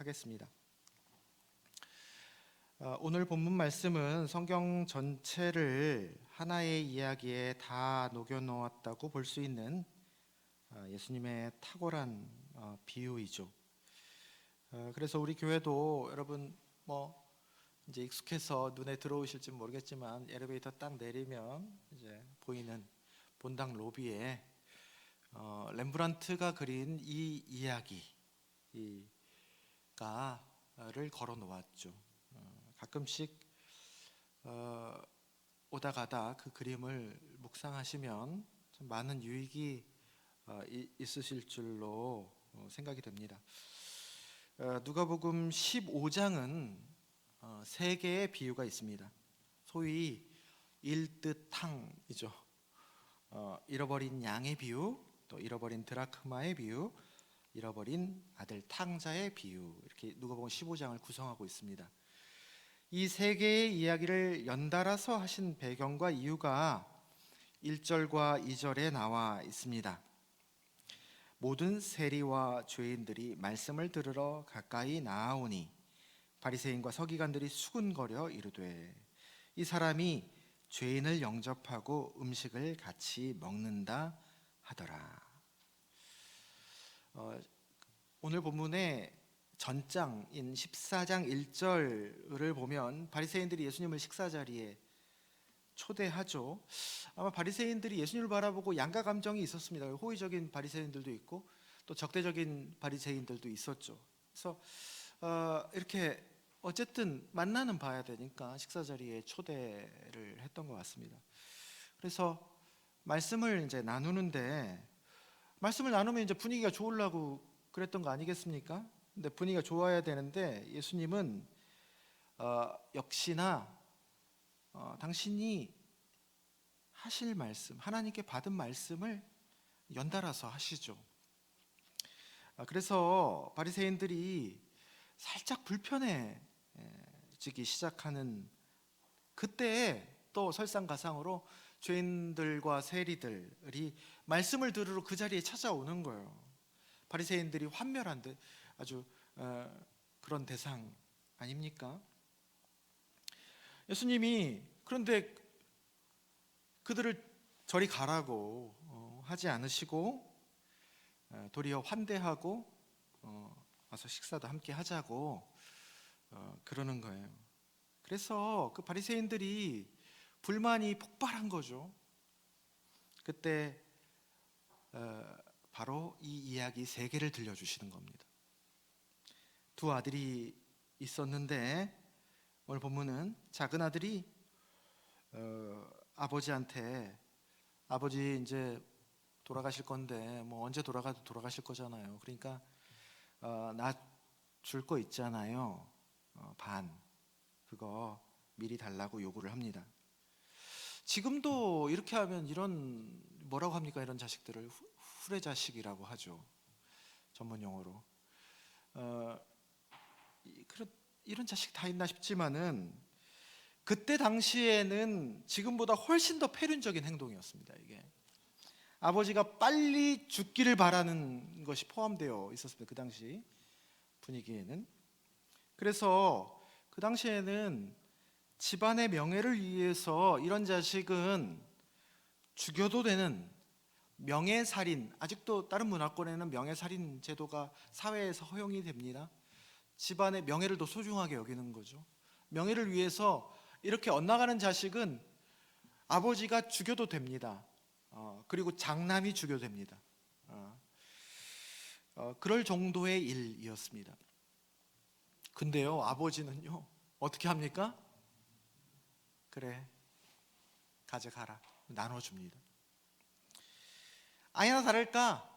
하겠습니다. 오늘 본문 말씀은 성경 전체를 하나의 이야기에 다 녹여놓았다고 볼 수 있는 예수님의 탁월한 비유이죠. 그래서 우리 교회도 여러분 이제 익숙해서 눈에 들어오실지 모르겠지만 엘리베이터 딱 내리면 이제 보이는 본당 로비에 렘브란트가 그린 이 이야기가를 걸어 놓았죠. 가끔씩 오다 가다 그 그림을 묵상하시면 좀 많은 유익이 있으실 줄로 생각이 됩니다. 누가복음 15장은 세 개의 비유가 있습니다. 소위 일뜻탕이죠. 잃어버린 양의 비유, 또 잃어버린 드라크마의 비유, 잃어버린 아들 탕자의 비유, 이렇게 누가복음 15장을 구성하고 있습니다. 이 세 개의 이야기를 연달아서 하신 배경과 이유가 1절과 2절에 나와 있습니다. 모든 세리와 죄인들이 말씀을 들으러 가까이 나아오니 바리새인과 서기관들이 수군거려 이르되 이 사람이 죄인을 영접하고 음식을 같이 먹는다 하더라. 오늘 본문의 전장인 14장 1절을 보면 바리새인들이 예수님을 식사 자리에 초대하죠. 아마 바리새인들이 예수님을 바라보고 양가 감정이 있었습니다. 호의적인 바리새인들도 있고 또 적대적인 바리새인들도 있었죠. 그래서 이렇게 어쨌든 만나는 봐야 되니까 식사 자리에 초대를 했던 것 같습니다. 그래서 말씀을 이제 나누는데 말씀을 나누면 이제 분위기가 좋으려고 그랬던 거 아니겠습니까? 근데 분위기가 좋아야 되는데 예수님은 역시나 당신이 하실 말씀, 하나님께 받은 말씀을 연달아서 하시죠. 그래서 바리새인들이 살짝 불편해지기 시작하는 그때 또 설상가상으로 죄인들과 세리들이 말씀을 들으러 그 자리에 찾아오는 거예요. 바리새인들이 환멸한 듯 아주 그런 대상 아닙니까? 예수님이 그런데 그들을 저리 가라고 하지 않으시고 도리어 환대하고 와서 식사도 함께 하자고 그러는 거예요. 그래서 그 바리새인들이 불만이 폭발한 거죠. 그때 바로 이 이야기 세 개를 들려주시는 겁니다. 두 아들이 있었는데 오늘 본문은 작은 아들이 아버지한테 아버지 이제 돌아가실 건데 뭐 언제 돌아가도 돌아가실 거잖아요. 그러니까 나 줄 거 있잖아요. 반 그거 미리 달라고 요구를 합니다. 지금도 이렇게 하면 이런 뭐라고 합니까? 이런 자식들을 후레자식이라고 하죠. 전문 용어로. 이런 자식 다 있나 싶지만은 그때 당시에는 지금보다 훨씬 더 패륜적인 행동이었습니다. 이게 아버지가 빨리 죽기를 바라는 것이 포함되어 있었습니다. 그 당시 분위기에는. 그래서 그 당시에는 집안의 명예를 위해서 이런 자식은 죽여도 되는 명예살인, 아직도 다른 문화권에는 명예살인 제도가 사회에서 허용이 됩니다. 집안의 명예를 더 소중하게 여기는 거죠. 명예를 위해서 이렇게 엇나가는 자식은 아버지가 죽여도 됩니다. 그리고 장남이 죽여도 됩니다. 그럴 정도의 일이었습니다. 근데요, 아버지는요 어떻게 합니까? 그래, 가져가라, 나눠줍니다. 아니나 다를까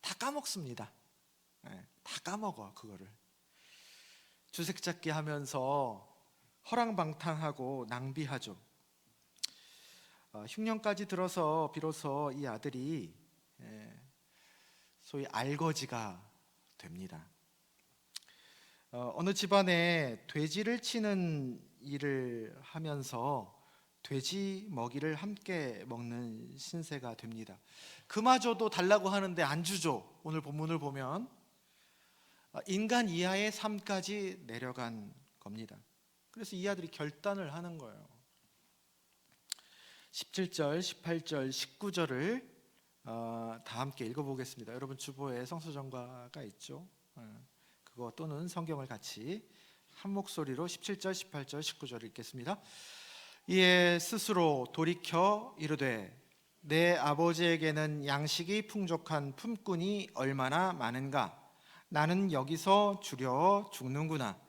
다 까먹습니다. 다 까먹어. 그거를 주색잡기 하면서 허랑방탕하고 낭비하죠. 흉년까지 들어서 비로소 이 아들이 소위 알거지가 됩니다. 어느 집안에 돼지를 치는 일을 하면서 돼지 먹이를 함께 먹는 신세가 됩니다. 그마저도 달라고 하는데 안 주죠. 오늘 본문을 보면 인간 이하의 삶까지 내려간 겁니다. 그래서 이 아들이 결단을 하는 거예요. 17절, 18절, 19절을 다 함께 읽어보겠습니다. 여러분 주보에 성서정과가 있죠. 그거 또는 성경을 같이 한 목소리로 17절, 18절, 19절을 읽겠습니다. 이에 스스로 돌이켜 이르되 내 아버지에게는 양식이 풍족한 품꾼이 얼마나 많은가. 나는 여기서 주려 죽는구나.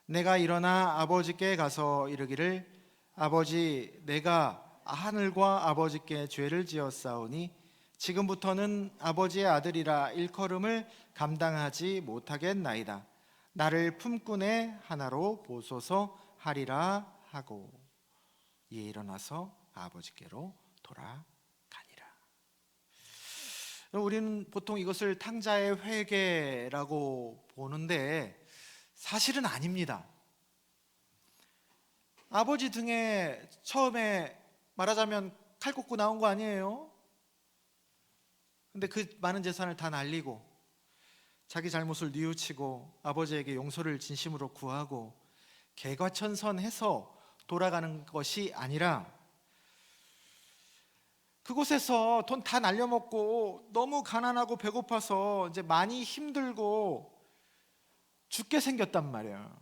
내가 일어나 아버지께 가서 이르기를 아버지, 내가 하늘과 아버지께 죄를 지었사오니 지금부터는 아버지의 아들이라 일컬음을 감당하지 못하겠나이다. 나를 품꾼의 하나로 보소서 하리라 하고 이에 일어나서 아버지께로 돌아가니라. 우리는 보통 이것을 탕자의 회개라고 보는데 사실은 아닙니다. 아버지 등에 처음에 말하자면 칼 꽂고 나온 거 아니에요? 근데 그 많은 재산을 다 날리고 자기 잘못을 뉘우치고 아버지에게 용서를 진심으로 구하고 개과천선해서 돌아가는 것이 아니라 그곳에서 돈 다 날려먹고 너무 가난하고 배고파서 이제 많이 힘들고 죽게 생겼단 말이야.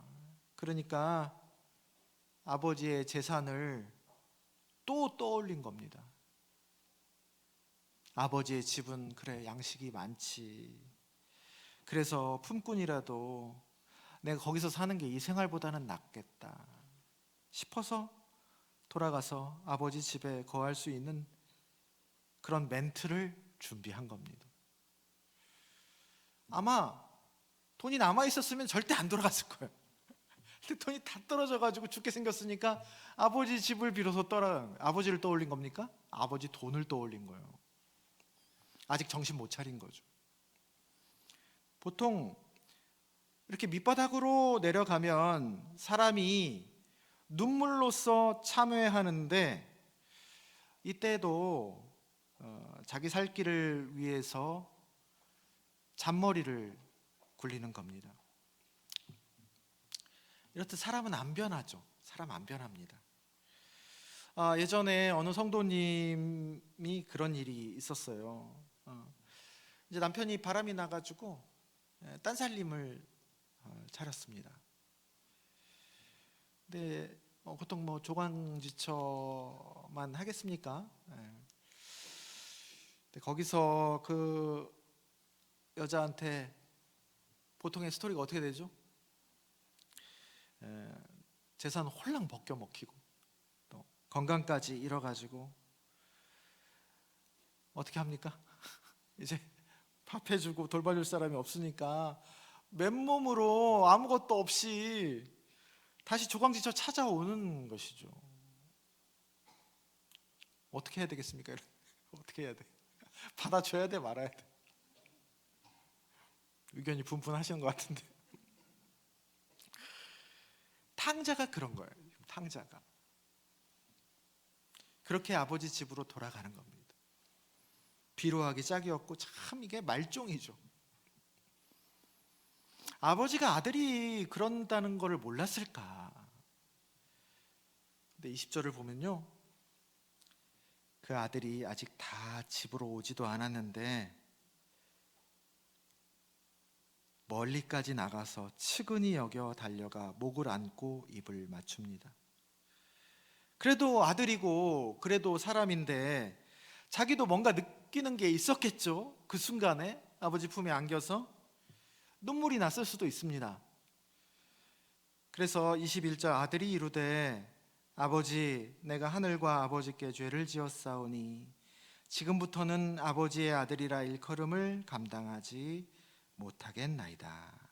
그러니까 아버지의 재산을 또 떠올린 겁니다. 아버지의 집은 그래 양식이 많지. 그래서 품꾼이라도 내가 거기서 사는 게 이 생활보다는 낫겠다 싶어서 돌아가서 아버지 집에 거할 수 있는 그런 멘트를 준비한 겁니다. 아마 돈이 남아 있었으면 절대 안 돌아갔을 거예요. 근데 돈이 다 떨어져가지고 죽게 생겼으니까 아버지 집을 비로소 떠나간 거예요. 아버지를 떠올린 겁니까? 아버지 돈을 떠올린 거예요. 아직 정신 못 차린 거죠. 보통 이렇게 밑바닥으로 내려가면 사람이 눈물로써 참회하는데 이때도 자기 살 길을 위해서 잔머리를 굴리는 겁니다. 이렇듯 사람은 안 변하죠. 사람 안 변합니다. 예전에 어느 성도님이 그런 일이 있었어요. 이제 남편이 바람이 나가지고 딴살림을 차렸습니다. 근데 보통 뭐 조강지처만 하겠습니까? 근데 거기서 그 여자한테 보통의 스토리가 어떻게 되죠? 재산 홀랑 벗겨 먹히고 또 건강까지 잃어가지고 어떻게 합니까? 이제 밥 해주고 돌봐줄 사람이 없으니까 맨몸으로 아무것도 없이 다시 조강지처 찾아오는 것이죠. 어떻게 해야 되겠습니까? 어떻게 해야 돼? 받아줘야 돼, 말아야 돼? 의견이 분분하시는 것 같은데. 탕자가 그런 거예요. 탕자가 그렇게 아버지 집으로 돌아가는 겁니다. 비로하기 짝이 없고 참 이게 말종이죠. 아버지가 아들이 그런다는 것을 몰랐을까? 근데 20절을 보면요, 그 아들이 아직 다 집으로 오지도 않았는데 멀리까지 나가서 측은히 여겨 달려가 목을 안고 입을 맞춥니다. 그래도 아들이고 그래도 사람인데 자기도 뭔가 느끼는 게 있었겠죠. 그 순간에 아버지 품에 안겨서 눈물이 났을 수도 있습니다. 그래서 21절 아들이 이르되 아버지, 내가 하늘과 아버지께 죄를 지었사오니 지금부터는 아버지의 아들이라 일컬음을 감당하지 못하겠나이다.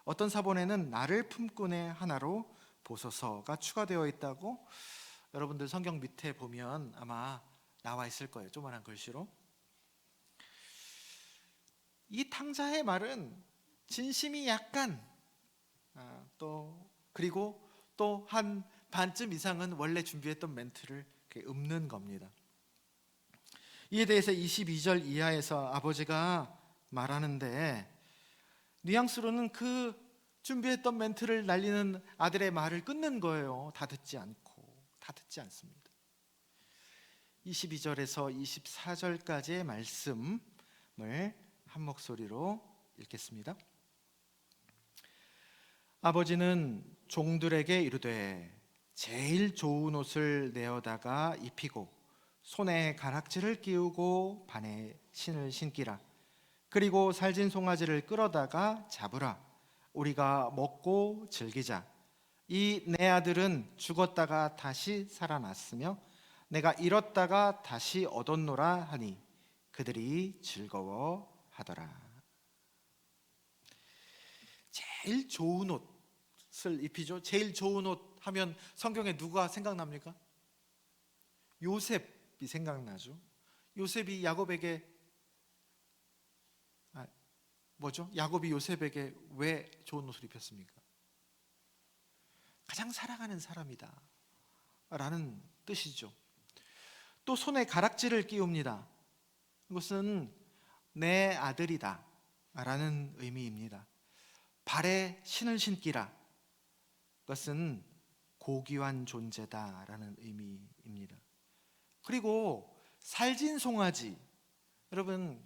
어떤 사본에는 나를 품꾼의 하나로 보소서가 추가되어 있다고 여러분들 성경 밑에 보면 아마 나와 있을 거예요. 조그만한 글씨로. 이 탕자의 말은 진심이 약간 그리고 또 한 반쯤 이상은 원래 준비했던 멘트를 읊는 겁니다. 이에 대해서 22절 이하에서 아버지가 말하는데 뉘앙스로는 그 준비했던 멘트를 날리는 아들의 말을 끊는 거예요. 다 듣지 않습니다. 22절에서 24절까지의 말씀을 한 목소리로 읽겠습니다. 아버지는 종들에게 이르되 제일 좋은 옷을 내어다가 입히고 손에 가락지를 끼우고 발에 신을 신기라. 그리고 살진 송아지를 끌어다가 잡으라. 우리가 먹고 즐기자. 이 내 아들은 죽었다가 다시 살아났으며 내가 잃었다가 다시 얻었노라 하니 그들이 즐거워하더라. 제일 좋은 옷을 입히죠. 제일 좋은 옷 하면 성경에 누가 생각납니까? 요셉이 생각나죠. 요셉이 야곱에게 야곱이 요셉에게 왜 좋은 옷을 입혔습니까? 가장 사랑하는 사람이다 라는 뜻이죠. 또 손에 가락지를 끼웁니다. 이것은 내 아들이다 라는 의미입니다. 발에 신을 신기라. 그것은 고귀한 존재다 라는 의미입니다. 그리고 살진 송아지, 여러분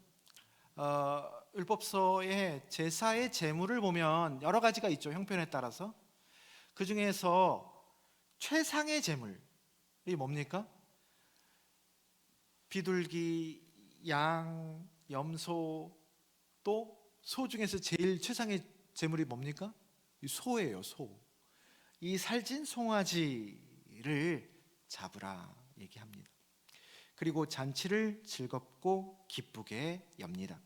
율법서의 제사의 제물을 보면 여러 가지가 있죠. 형편에 따라서. 그 중에서 최상의 제물이 뭡니까? 비둘기, 양, 염소, 또 소 중에서 제일 최상의 제물이 뭡니까? 소예요. 소. 이 살진 송아지를 잡으라 얘기합니다. 그리고 잔치를 즐겁고 기쁘게 엽니다.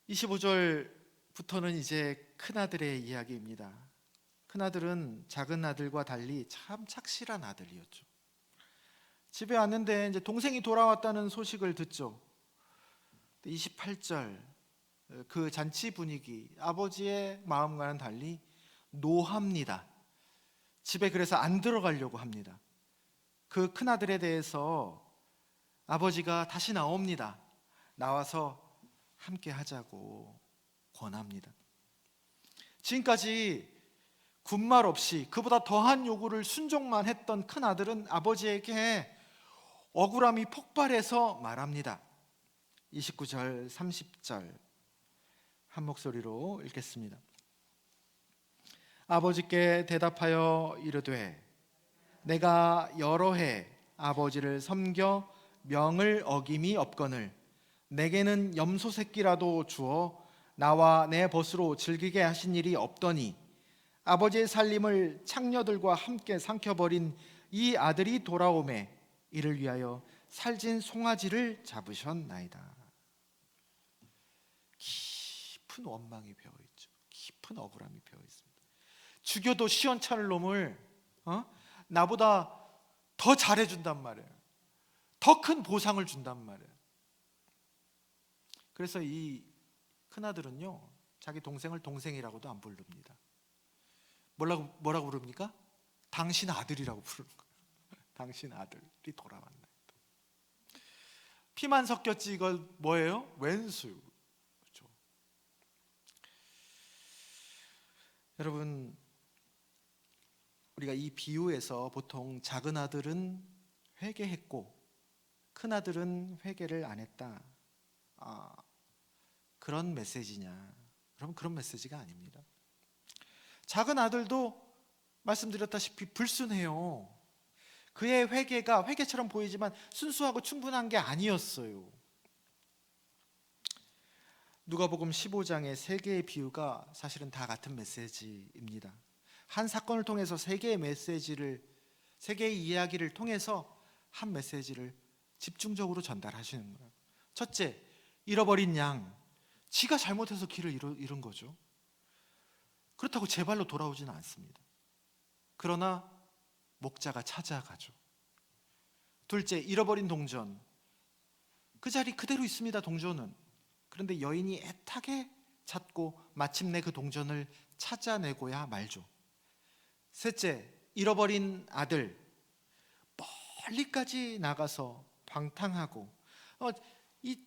25절부터는 이제 큰아들의 이야기입니다. 큰아들은 작은 아들과 달리 참 착실한 아들이었죠. 집에 왔는데 이제 동생이 돌아왔다는 소식을 듣죠. 28절, 그 잔치 분위기, 아버지의 마음과는 달리 노합니다. 집에 그래서 안 들어가려고 합니다. 그 큰아들에 대해서 아버지가 다시 나옵니다. 나와서 함께 하자고 권합니다. 지금까지 군말 없이 그보다 더한 요구를 순종만 했던 큰아들은 아버지에게 억울함이 폭발해서 말합니다. 29절, 30절 한 목소리로 읽겠습니다. 아버지께 대답하여 이르되 내가 여러 해 아버지를 섬겨 명을 어김이 없거늘 내게는 염소 새끼라도 주어 나와 내 벗으로 즐기게 하신 일이 없더니 아버지의 살림을 창녀들과 함께 삼켜버린 이 아들이 돌아오매 이를 위하여 살진 송아지를 잡으셨나이다. 깊은 원망이 배어있죠. 깊은 억울함이 배어있습니다. 죽여도 시원찮을 놈을 나보다 더 잘해준단 말이에요. 더 큰 보상을 준단 말이에요. 그래서 이 큰아들은요 자기 동생을 동생이라고도 안 부릅니다. 뭐라고 부릅니까? 당신 아들이라고 부르는 거예요. 당신 아들이 돌아왔나이다. 피만 섞였지 이걸 뭐예요? 왼수. 그렇죠? 여러분, 우리가 이 비유에서 보통 작은 아들은 회개했고 큰 아들은 회개를 안 했다. 그런 메시지냐? 여러분, 그런 메시지가 아닙니다. 작은 아들도 말씀드렸다시피 불순해요. 그의 회개가 회개처럼 보이지만 순수하고 충분한 게 아니었어요. 누가복음 15장의 세 개의 비유가 사실은 다 같은 메시지입니다. 한 사건을 통해서 세 개의 메시지를, 세 개의 이야기를 통해서 한 메시지를 집중적으로 전달하시는 거예요. 첫째, 잃어버린 양. 지가 잘못해서 길을 잃은 거죠. 그렇다고 제 발로 돌아오지는 않습니다. 그러나 목자가 찾아가죠. 둘째, 잃어버린 동전. 그 자리 그대로 있습니다. 동전은. 그런데 여인이 애타게 찾고 마침내 그 동전을 찾아내고야 말죠. 셋째, 잃어버린 아들. 멀리까지 나가서 방탕하고 이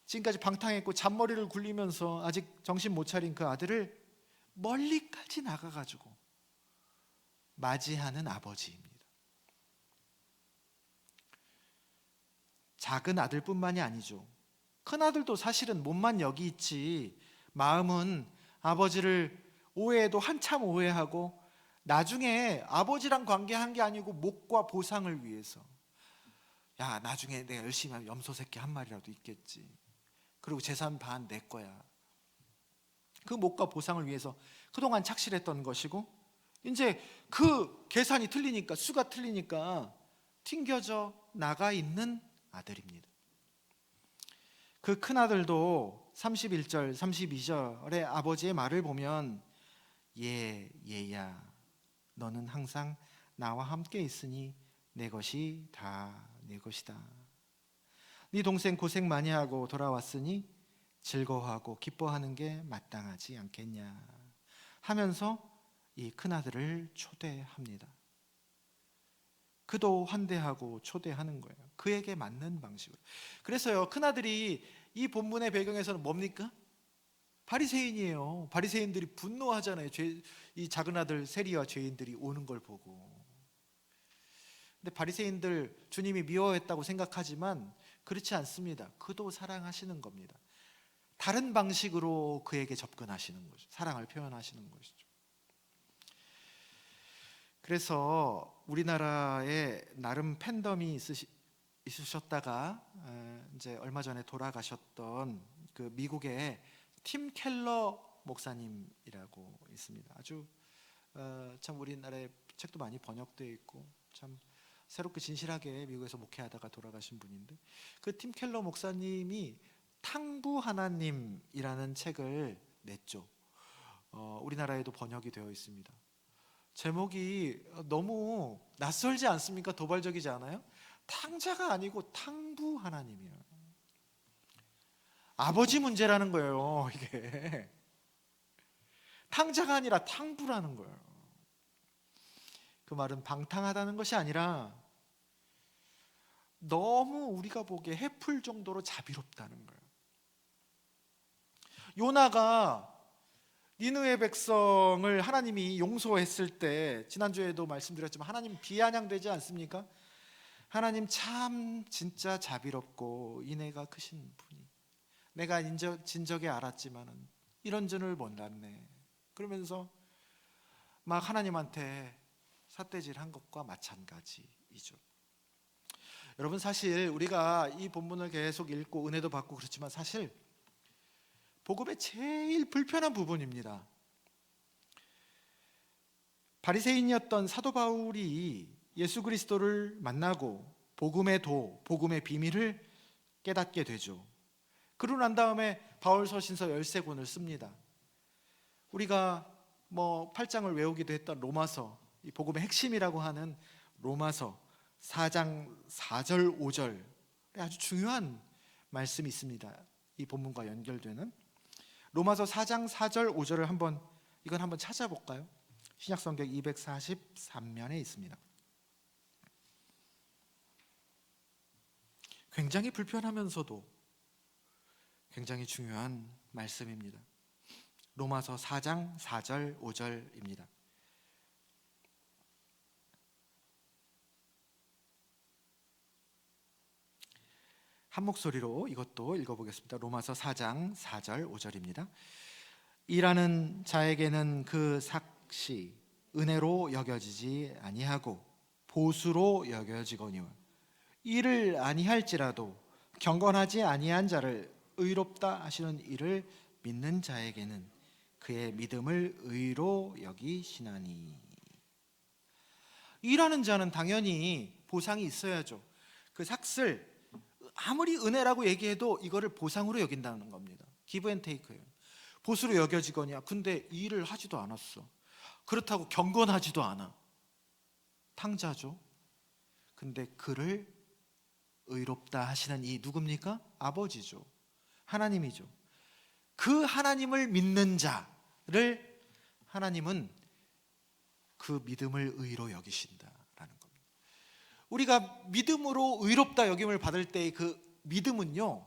지금까지 방탕했고 잔머리를 굴리면서 아직 정신 못 차린 그 아들을 멀리까지 나가가지고 맞이하는 아버지입니다. 작은 아들뿐만이 아니죠. 큰 아들도 사실은 몸만 여기 있지 마음은 아버지를 오해해도 한참 오해하고 나중에 아버지랑 관계한 게 아니고 목과 보상을 위해서, 야 나중에 내가 열심히 하면 염소 새끼 한 마리라도 있겠지, 그리고 재산 반 내 거야, 그 목과 보상을 위해서 그동안 착실했던 것이고, 이제 그 계산이 틀리니까, 수가 틀리니까 튕겨져 나가 있는 아들입니다. 그 큰아들도 31절 32절의 아버지의 말을 보면 얘야 너는 항상 나와 함께 있으니 내 것이 다 내 것이다. 네 동생 고생 많이 하고 돌아왔으니 즐거워하고 기뻐하는 게 마땅하지 않겠냐 하면서 이 큰아들을 초대합니다. 그도 환대하고 초대하는 거예요. 그에게 맞는 방식으로. 그래서요, 큰아들이 이 본문의 배경에서는 뭡니까? 바리새인이에요. 바리새인들이 분노하잖아요. 이 작은 아들 세리와 죄인들이 오는 걸 보고. 근데 바리새인들 주님이 미워했다고 생각하지만 그렇지 않습니다. 그도 사랑하시는 겁니다. 다른 방식으로 그에게 접근하시는 거죠. 사랑을 표현하시는 것이죠. 그래서 우리나라에 나름 팬덤이 있으셨다가 이제 얼마 전에 돌아가셨던 그 미국의 팀 켈러 목사님이라고 있습니다. 아주 참 우리나라에 책도 많이 번역되어 있고 참 새롭게 진실하게 미국에서 목회하다가 돌아가신 분인데, 그 팀 켈러 목사님이 탕부 하나님이라는 책을 냈죠. 우리나라에도 번역이 되어 있습니다. 제목이 너무 낯설지 않습니까? 도발적이지 않아요? 탕자가 아니고 탕부 하나님이에요. 아버지 문제라는 거예요, 이게. 탕자가 아니라 탕부라는 거예요. 그 말은 방탕하다는 것이 아니라 너무 우리가 보기에 해플 정도로 자비롭다는 거예요. 요나가 니느웨 백성을 하나님이 용서했을 때, 지난주에도 말씀드렸지만 하나님 비아냥되지 않습니까? 하나님 참 진짜 자비롭고 인애가 크신 분이, 내가 진적에 알았지만은 이런 줄을 몰랐네, 그러면서 막 하나님한테 삿대질한 것과 마찬가지이죠. 여러분, 사실 우리가 이 본문을 계속 읽고 은혜도 받고 그렇지만 사실 복음의 제일 불편한 부분입니다. 바리새인이었던 사도 바울이 예수 그리스도를 만나고 복음의 복음의 비밀을 깨닫게 되죠. 그러고 난 다음에 바울 서신서 13권을 씁니다. 우리가 8장을 외우기도 했던 로마서, 이 복음의 핵심이라고 하는 로마서 4장 4절 5절에 아주 중요한 말씀이 있습니다. 이 본문과 연결되는 로마서 4장 4절 5절을 한번 찾아볼까요? 신약성경 243면에 있습니다. 굉장히 불편하면서도 굉장히 중요한 말씀입니다. 로마서 4장 4절 5절입니다. 한 목소리로 이것도 읽어보겠습니다. 로마서 4장 4절 5절입니다. 일하는 자에게는 그 삭시 은혜로 여겨지지 아니하고 보수로 여겨지거니와 일을 아니할지라도 경건하지 아니한 자를 의롭다 하시는 이를 믿는 자에게는 그의 믿음을 의로 여기시나니. 일하는 자는 당연히 보상이 있어야죠. 그 삭슬 아무리 은혜라고 얘기해도 이거를 보상으로 여긴다는 겁니다. 기브 앤 테이크예요. 보수로 여겨지거냐. 근데 일을 하지도 않았어. 그렇다고 경건하지도 않아. 탕자죠. 근데 그를 의롭다 하시는 이 누굽니까? 아버지죠. 하나님이죠. 그 하나님을 믿는 자를 하나님은 그 믿음을 의로 여기신다라는 겁니다. 우리가 믿음으로 의롭다 여김을 받을 때의 그 믿음은요,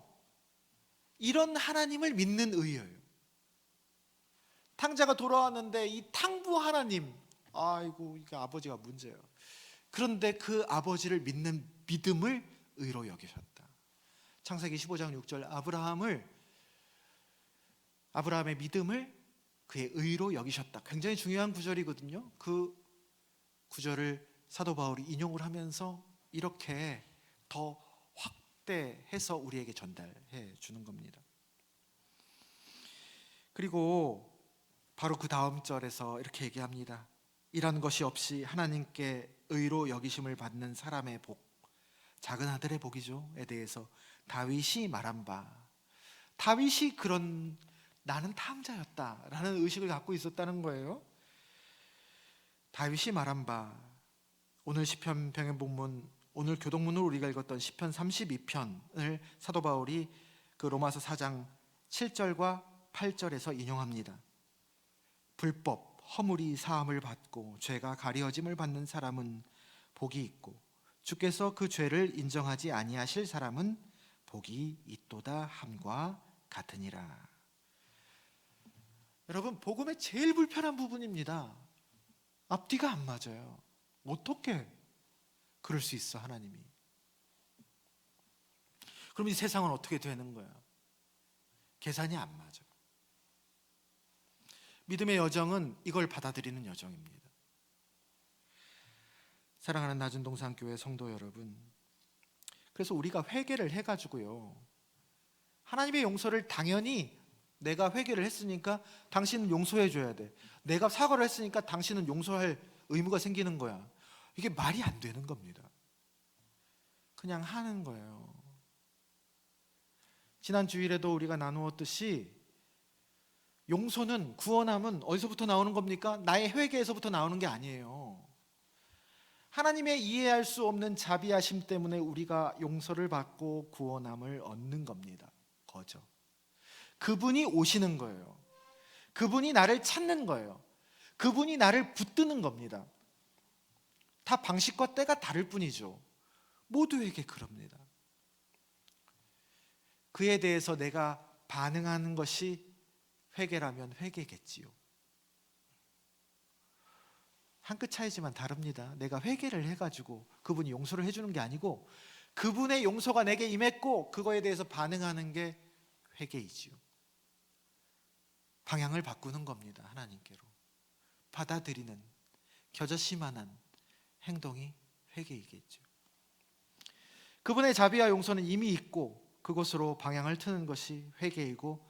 이런 하나님을 믿는 의예요. 탕자가 돌아왔는데 이 탕부 하나님, 아이고 이게 아버지가 문제예요. 그런데 그 아버지를 믿는 믿음을 의로 여기셨다. 창세기 15장 6절, 아브라함의 믿음을 그의 의로 여기셨다. 굉장히 중요한 구절이거든요. 그 구절을 사도 바울이 인용을 하면서 이렇게 더 확대해서 우리에게 전달해 주는 겁니다. 그리고 바로 그 다음 절에서 이렇게 얘기합니다. 이런 것이 없이 하나님께 의로 여기심을 받는 사람의 복, 작은 아들의 복이죠에 대해서 다윗이 말한 바, 다윗이 그런 나는 탕자였다라는 의식을 갖고 있었다는 거예요. 다윗이 말한 바, 오늘 시편 병행 본문, 오늘 교동문으로 우리가 읽었던 시편 32편을 사도 바울이 그 로마서 4장 7절과 8절에서 인용합니다. 불법 허물이 사함을 받고 죄가 가리어짐을 받는 사람은 복이 있고 주께서 그 죄를 인정하지 아니하실 사람은 복이 있도다 함과 같으니라. 여러분, 복음의 제일 불편한 부분입니다. 앞뒤가 안 맞아요. 어떻게 그럴 수 있어, 하나님이? 그럼 이 세상은 어떻게 되는 거야? 계산이 안 맞아. 믿음의 여정은 이걸 받아들이는 여정입니다. 사랑하는 나준동산교회 성도 여러분, 그래서 우리가 회개를 해가지고요, 하나님의 용서를 당연히 내가 회개를 했으니까 당신은 용서해 줘야 돼, 내가 사과를 했으니까 당신은 용서할 의무가 생기는 거야. 이게 말이 안 되는 겁니다. 그냥 하는 거예요. 지난 주일에도 우리가 나누었듯이 용서는, 구원함은 어디서부터 나오는 겁니까? 나의 회개에서부터 나오는 게 아니에요. 하나님의 이해할 수 없는 자비하심 때문에 우리가 용서를 받고 구원함을 얻는 겁니다. 거저. 그분이 오시는 거예요. 그분이 나를 찾는 거예요. 그분이 나를 붙드는 겁니다. 다 방식과 때가 다를 뿐이죠. 모두에게 그럽니다. 그에 대해서 내가 반응하는 것이 회개라면 회개겠지요. 한 끗 차이지만 다릅니다. 내가 회개를 해가지고 그분이 용서를 해주는 게 아니고 그분의 용서가 내게 임했고 그거에 대해서 반응하는 게 회개이지요. 방향을 바꾸는 겁니다. 하나님께로 받아들이는 겨자씨만한 행동이 회개이겠죠. 그분의 자비와 용서는 이미 있고 그것으로 방향을 트는 것이 회개이고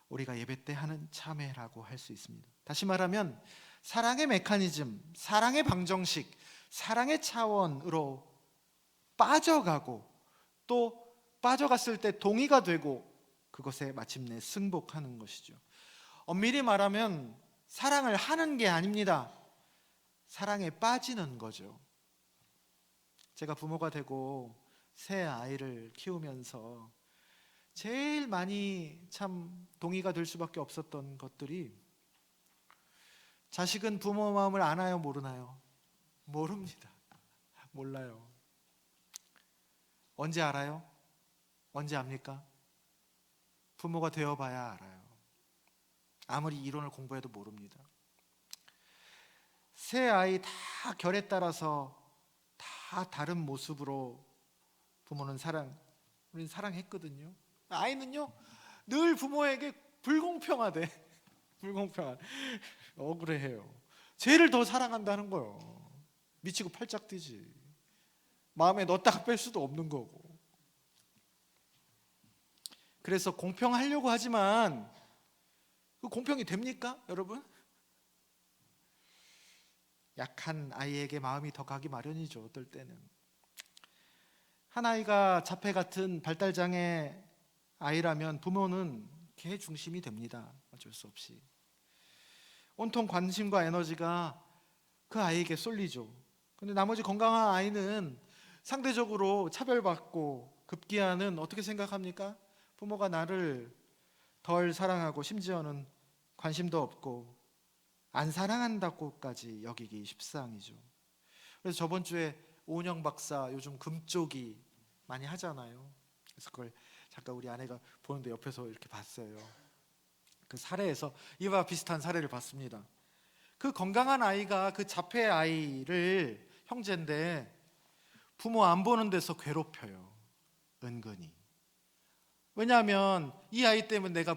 우리가 예배 때 하는 참회라고 할 수 있습니다. 다시 말하면 사랑의 메커니즘, 사랑의 방정식, 사랑의 차원으로 빠져가고 또 빠져갔을 때 동의가 되고 그것에 마침내 승복하는 것이죠. 엄밀히 말하면 사랑을 하는 게 아닙니다. 사랑에 빠지는 거죠. 제가 부모가 되고 새 아이를 키우면서 제일 많이 참 동의가 될 수밖에 없었던 것들이, 자식은 부모 마음을 아나요, 모르나요? 모릅니다. 몰라요. 언제 알아요? 언제 압니까? 부모가 되어봐야 알아요. 아무리 이론을 공부해도 모릅니다. 새 아이 다 결에 따라서 다 다른 모습으로 부모는 우리는 사랑했거든요. 아이는요 늘 부모에게 불공평하대. 불공평한, 억울해해요. 쟤를 더 사랑한다는 거예요. 미치고 팔짝 뛰지. 마음에 넣었다가 뺄 수도 없는 거고. 그래서 공평하려고 하지만 그 공평이 됩니까, 여러분? 약한 아이에게 마음이 더 가기 마련이죠. 어떨 때는 한 아이가 자폐 같은 발달장애 아이라면 부모는 걔 중심이 됩니다. 어쩔 수 없이 온통 관심과 에너지가 그 아이에게 쏠리죠. 근데 나머지 건강한 아이는 상대적으로 차별받고 급기야는 어떻게 생각합니까? 부모가 나를 덜 사랑하고 심지어는 관심도 없고 안 사랑한다고까지 여기기 십상이죠. 그래서 저번 주에 오은영 박사 요즘 금쪽이 많이 하잖아요. 그래서 그걸 잠깐 우리 아내가 보는데 옆에서 이렇게 봤어요. 그 사례에서 이와 비슷한 사례를 봤습니다. 그 건강한 아이가 그 자폐 아이를 형제인데 부모 안 보는 데서 괴롭혀요. 은근히. 왜냐하면 이 아이 때문에 내가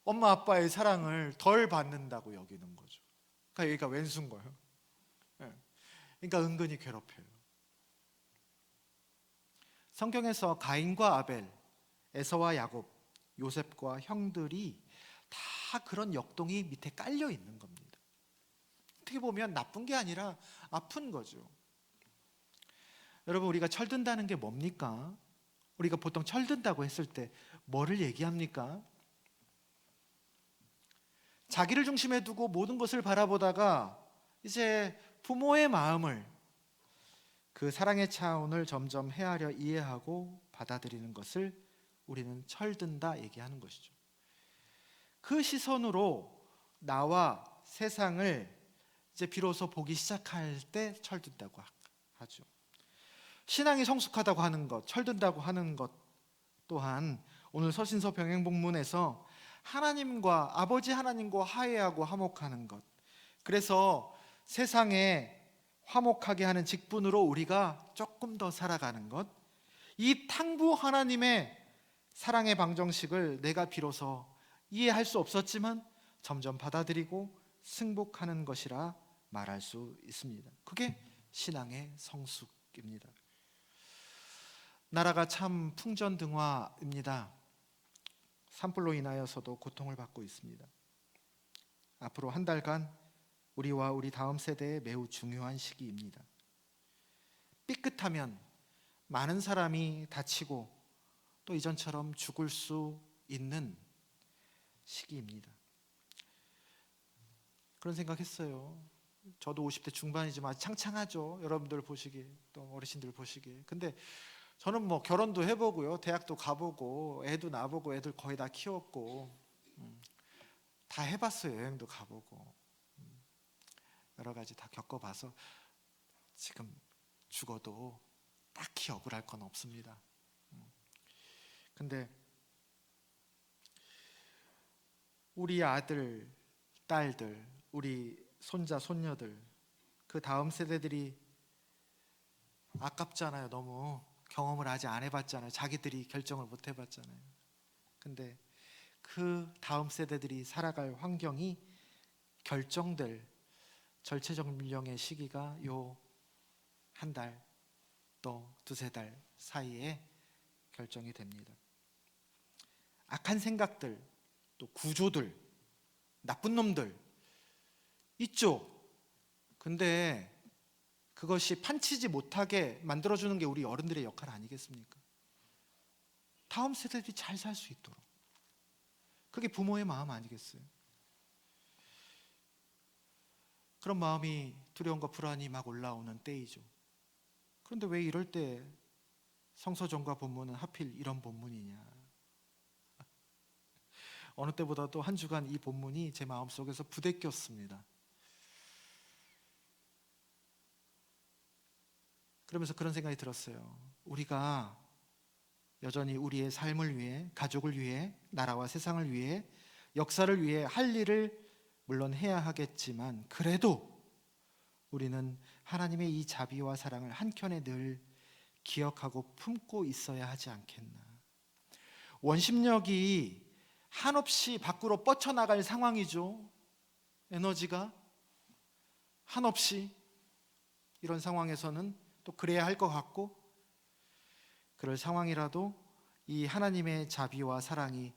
엄마 아빠의 사랑을 덜 받는다고 여기는 거죠. 그러니까 여기가 왼수인 거예요. 예. 그러니까 은근히 괴롭혀요. 성경에서 가인과 아벨, 에서와 야곱, 요셉과 형들이 다 그런 역동이 밑에 깔려 있는 겁니다. 어떻게 보면 나쁜 게 아니라 아픈 거죠. 여러분, 우리가 철든다는 게 뭡니까? 우리가 보통 철든다고 했을 때 뭐를 얘기합니까? 자기를 중심에 두고 모든 것을 바라보다가 이제 부모의 마음을, 그 사랑의 차원을 점점 헤아려 이해하고 받아들이는 것을 우리는 철든다 얘기하는 것이죠. 그 시선으로 나와 세상을 이제 비로소 보기 시작할 때 철든다고 하죠. 신앙이 성숙하다고 하는 것, 철든다고 하는 것 또한 오늘 서신서 병행복문에서 하나님과, 아버지 하나님과 화해하고 화목하는 것, 그래서 세상에 화목하게 하는 직분으로 우리가 조금 더 살아가는 것, 이 탕부 하나님의 사랑의 방정식을 내가 비로소 이해할 수 없었지만 점점 받아들이고 승복하는 것이라 말할 수 있습니다. 그게 신앙의 성숙입니다. 나라가 참 풍전등화입니다. 산불로 인하여서도 고통을 받고 있습니다. 앞으로 한 달간 우리와 우리 다음 세대에 매우 중요한 시기입니다. 삐끗하면 많은 사람이 다치고 또 이전처럼 죽을 수 있는 시기입니다. 그런 생각했어요. 저도 50대 중반이지만 아직 창창하죠. 여러분들 보시기에, 또 어르신들 보시기에. 근데 저는 뭐 결혼도 해보고요, 대학도 가보고, 애도 낳아보고, 애들 거의 다 키웠고, 다 해봤어요. 여행도 가보고, 여러 가지 다 겪어봐서 지금 죽어도 딱히 억울할 건 없습니다. 근데 우리 아들, 딸들, 우리 손자, 손녀들, 그 다음 세대들이 아깝잖아요. 너무 경험을 아직 안 해봤잖아요. 자기들이 결정을 못 해봤잖아요. 근데 그 다음 세대들이 살아갈 환경이 결정될 절체절명의 시기가 요 한 달, 또 두세 달 사이에 결정이 됩니다. 악한 생각들, 또 구조들, 나쁜 놈들 있죠. 근데 그것이 판치지 못하게 만들어주는 게 우리 어른들의 역할 아니겠습니까? 다음 세대들이 잘 살 수 있도록. 그게 부모의 마음 아니겠어요? 그런 마음이 두려움과 불안이 막 올라오는 때이죠. 그런데 왜 이럴 때 성서전과 본문은 하필 이런 본문이냐? 어느 때보다도 한 주간 이 본문이 제 마음속에서 부대꼈습니다. 그러면서 그런 생각이 들었어요. 우리가 여전히 우리의 삶을 위해, 가족을 위해, 나라와 세상을 위해, 역사를 위해 할 일을 물론 해야 하겠지만, 그래도 우리는 하나님의 이 자비와 사랑을 한켠에 늘 기억하고 품고 있어야 하지 않겠나. 원심력이 한없이 밖으로 뻗쳐나갈 상황이죠. 에너지가 한없이. 이런 상황에서는 또 그래야 할 것 같고, 그럴 상황이라도 이 하나님의 자비와 사랑이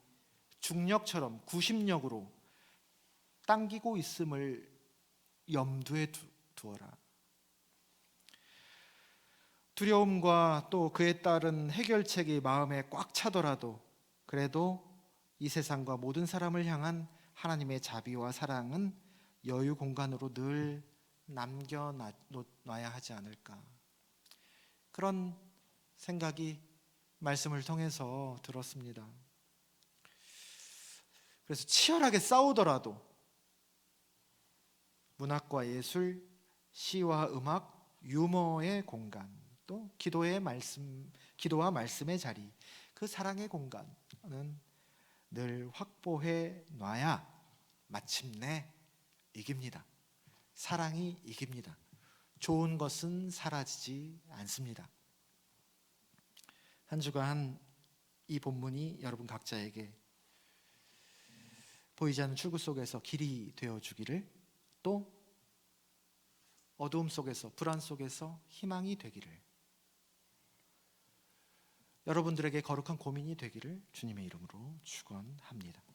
중력처럼 구심력으로 당기고 있음을 염두에 두어라. 두려움과 또 그에 따른 해결책이 마음에 꽉 차더라도 그래도 이 세상과 모든 사람을 향한 하나님의 자비와 사랑은 여유 공간으로 늘 남겨놔야 하지 않을까. 그런 생각이 말씀을 통해서 들었습니다. 그래서 치열하게 싸우더라도 문학과 예술, 시와 음악, 유머의 공간, 또 기도와 말씀의 자리, 그 사랑의 공간은 늘 확보해 놔야 마침내 이깁니다. 사랑이 이깁니다. 좋은 것은 사라지지 않습니다. 한 주간 이 본문이 여러분 각자에게 보이지 않는 출구 속에서 길이 되어주기를, 또 어두움 속에서, 불안 속에서 희망이 되기를, 여러분들에게 거룩한 고민이 되기를 주님의 이름으로 축원합니다.